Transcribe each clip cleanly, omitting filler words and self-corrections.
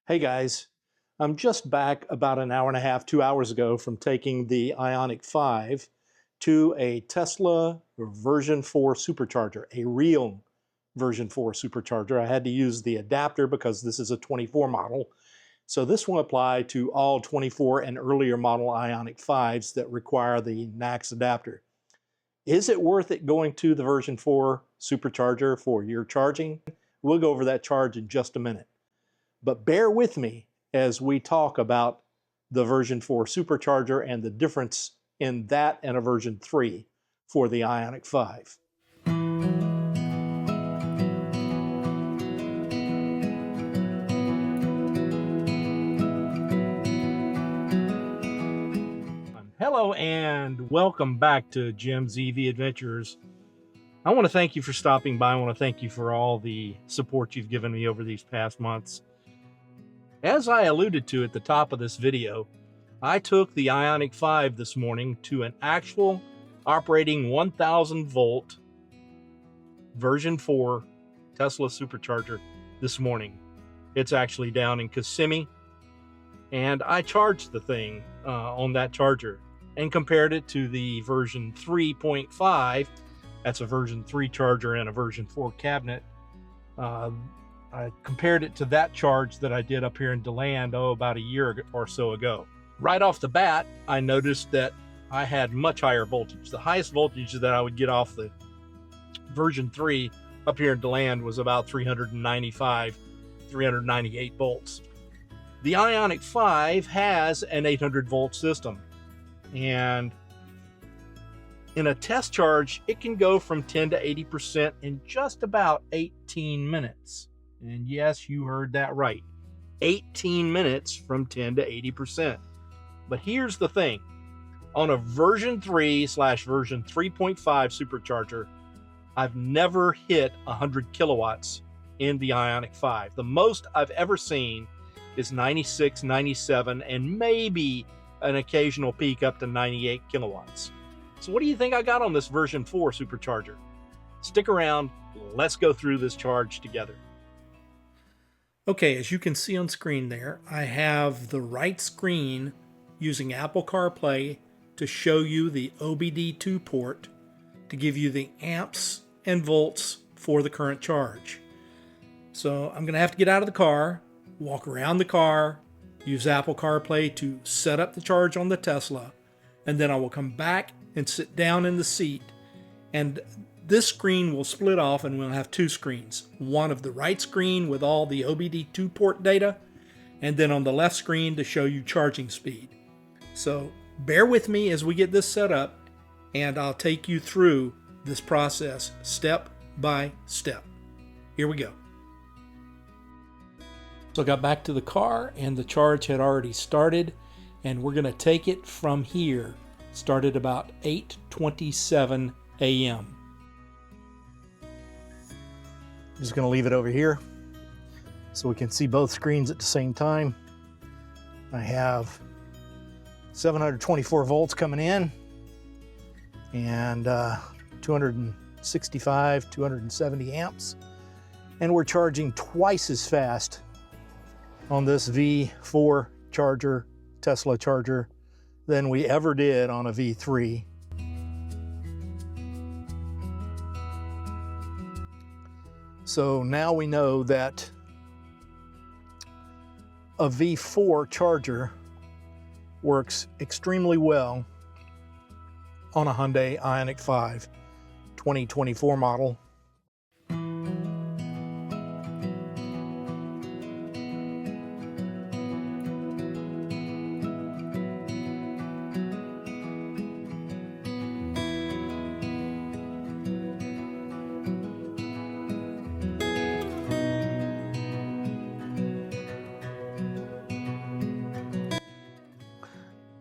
Hey guys, I'm just back about an hour and a half, 2 hours ago from taking the Ioniq 5 to a Tesla version 4 supercharger, a real version 4 supercharger. I had to use the adapter because this is a 24 model. So this will apply to all 24 and earlier model Ioniq 5s that require the NACS adapter. Is it worth it going to the version 4 supercharger for your charging? We'll go over that charge in just a minute. But bear with me as we talk about the version 4 supercharger and the difference in that and a version 3 for the Ioniq 5. Hello and welcome back to Jim's EV Adventures. I want to thank you for stopping by. I want to thank you for all the support you've given me over these past months. As I alluded to at the top of this video, I took the Ioniq 5 this morning to an actual operating 1000 volt version 4 Tesla supercharger this morning. It's actually down in Kismet, and I charged the thing on that charger and compared it to the version 3.5. That's a version 3 charger and a version 4 cabinet. I compared it to that charge that I did up here in DeLand, about a year or so ago. Right off the bat, I noticed that I had much higher voltage. The highest voltage that I would get off the version 3 up here in DeLand was about 395, 398 volts. The Ioniq 5 has an 800 volt system, and in a test charge, it can go from 10 to 80% in just about 18 minutes. And yes, you heard that right. 18 minutes from 10 to 80%. But here's the thing. On a version 3/version 3.5 supercharger, I've never hit 100 kilowatts in the Ioniq 5. The most I've ever seen is 96, 97, and maybe an occasional peak up to 98 kilowatts. So what do you think I got on this version 4 supercharger? Stick around. Let's go through this charge together. Okay, as you can see on screen there, I have the right screen using Apple CarPlay to show you the OBD2 port to give you the amps and volts for the current charge. So I'm going to have to get out of the car, walk around the car, use Apple CarPlay to set up the charge on the Tesla, and then I will come back and sit down in the seat, and this screen will split off and we'll have two screens. One of the right screen with all the OBD2 port data, and then on the left screen to show you charging speed. So bear with me as we get this set up, and I'll take you through this process step by step. Here we go. So I got back to the car and the charge had already started, and we're going to take it from here. Started about 8:27 a.m. Just going to leave it over here so we can see both screens at the same time. I have 724 volts coming in and 265, 270 amps. And we're charging twice as fast on this V4 charger, Tesla charger, than we ever did on a V3. So now we know that a V4 charger works extremely well on a Hyundai Ioniq 5 2024 model.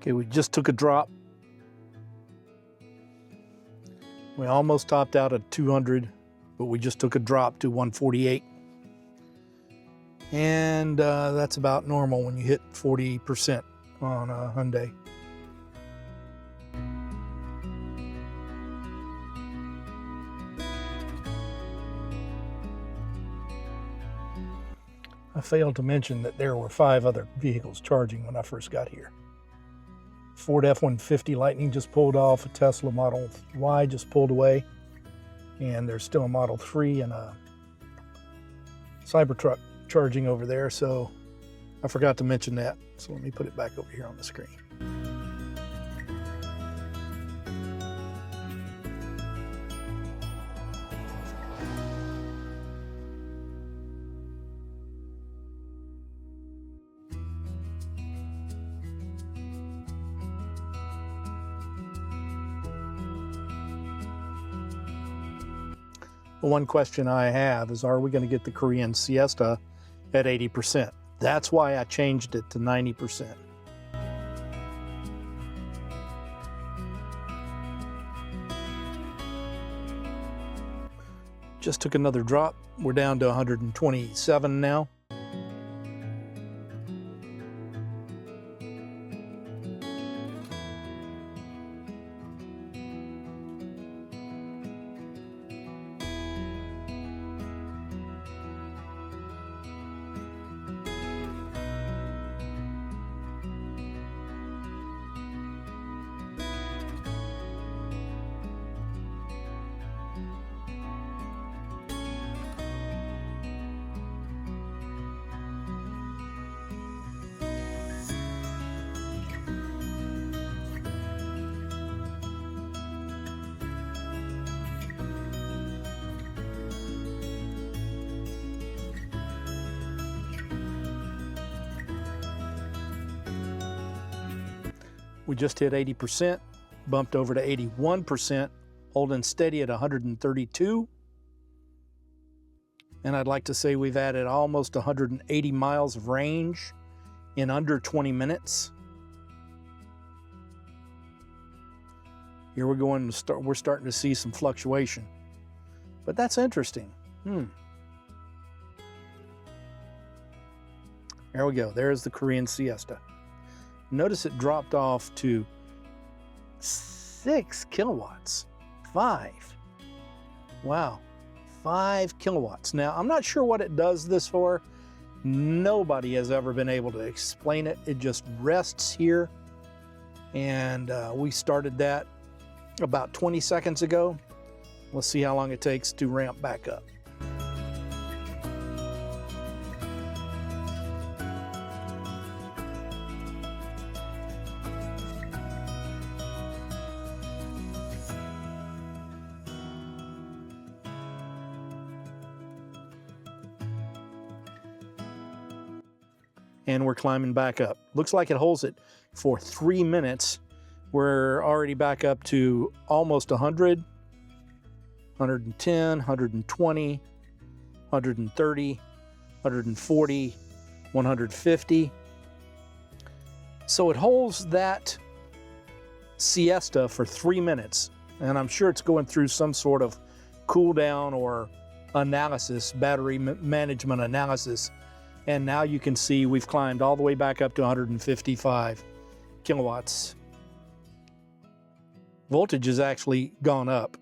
Okay, we just took a drop. We almost topped out at 200, but we just took a drop to 148. And that's about normal when you hit 40% on a Hyundai. I failed to mention that there were 5 other vehicles charging when I first got here. Ford F-150 Lightning just pulled off, a Tesla Model Y just pulled away, and there's still a Model 3 and a Cybertruck charging over there, so I forgot to mention that. So let me put it back over here on the screen. The one question I have is, are we going to get the Korean Siesta at 80%? That's why I changed it to 90%. Just took another drop. We're down to 127 now. We just hit 80%, bumped over to 81%, holding steady at 132. And I'd like to say we've added almost 180 miles of range in under 20 minutes. Here we're starting to see some fluctuation, but that's interesting. There we go. There's the Korean Siesta. Notice it dropped off to 6 kilowatts. 5. Wow. 5 kilowatts. Now, I'm not sure what it does this for. Nobody has ever been able to explain it. It just rests here. And we started that about 20 seconds ago. Let's see how long it takes to ramp back up. And we're climbing back up. Looks like it holds it for 3 minutes. We're already back up to almost 100, 110, 120, 130, 140, 150. So it holds that siesta for 3 minutes. And I'm sure it's going through some sort of cool down or analysis, battery management analysis. And now you can see we've climbed all the way back up to 155 kilowatts. Voltage has actually gone up.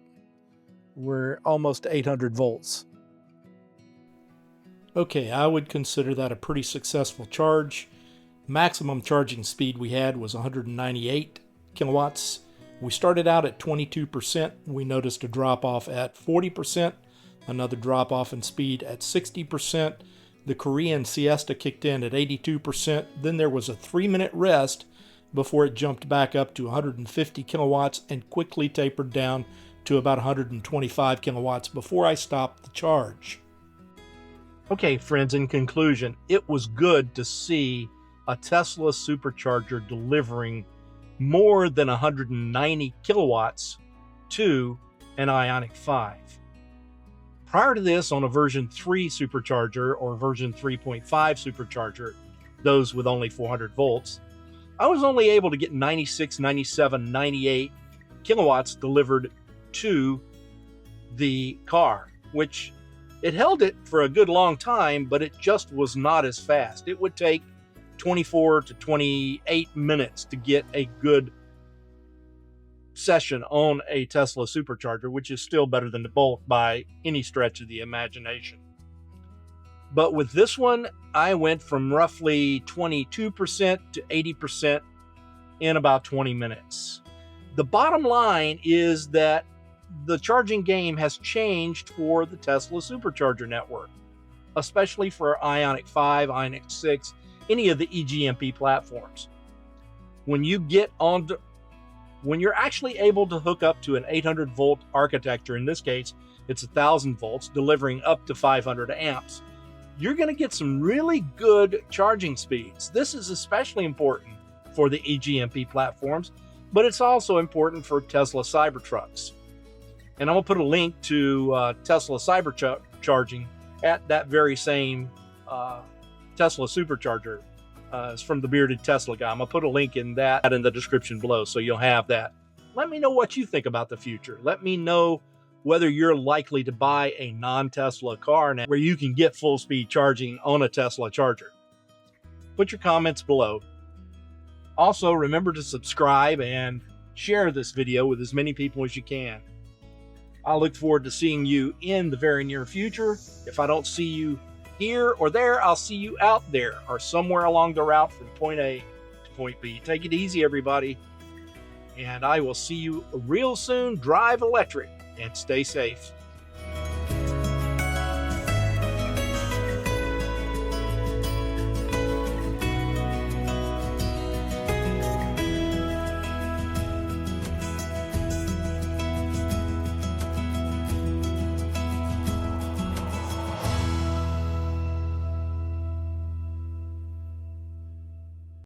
We're almost 800 volts. Okay, I would consider that a pretty successful charge. Maximum charging speed we had was 198 kilowatts. We started out at 22%. We noticed a drop off at 40%, another drop off in speed at 60%. The Korean Siesta kicked in at 82%. Then there was a 3-minute rest before it jumped back up to 150 kilowatts and quickly tapered down to about 125 kilowatts before I stopped the charge. Okay, friends, in conclusion, it was good to see a Tesla Supercharger delivering more than 190 kilowatts to an Ioniq 5. Prior to this, on a version 3 supercharger or version 3.5 supercharger, those with only 400 volts, I was only able to get 96, 97, 98 kilowatts delivered to the car, which it held it for a good long time, but it just was not as fast. It would take 24 to 28 minutes to get a good session on a Tesla Supercharger, which is still better than the Bolt by any stretch of the imagination. But with this one, I went from roughly 22% to 80% in about 20 minutes. The bottom line is that the charging game has changed for the Tesla Supercharger network, especially for Ioniq 5, Ioniq 6, any of the eGMP platforms. When you're actually able to hook up to an 800 volt architecture, in this case, it's 1000 volts, delivering up to 500 amps, you're going to get some really good charging speeds. This is especially important for the eGMP platforms, but it's also important for Tesla Cybertrucks. And I'm going to put a link to Tesla Cybercharging at that very same Tesla Supercharger. It's from the Bearded Tesla guy. I'm going to put a link in that in the description below, so you'll have that. Let me know what you think about the future. Let me know whether you're likely to buy a non-Tesla car now where you can get full speed charging on a Tesla charger. Put your comments below. Also, remember to subscribe and share this video with as many people as you can. I look forward to seeing you in the very near future. If I don't see you here or there, I'll see you out there or somewhere along the route from point A to point B. Take it easy, everybody. And I will see you real soon. Drive electric and stay safe.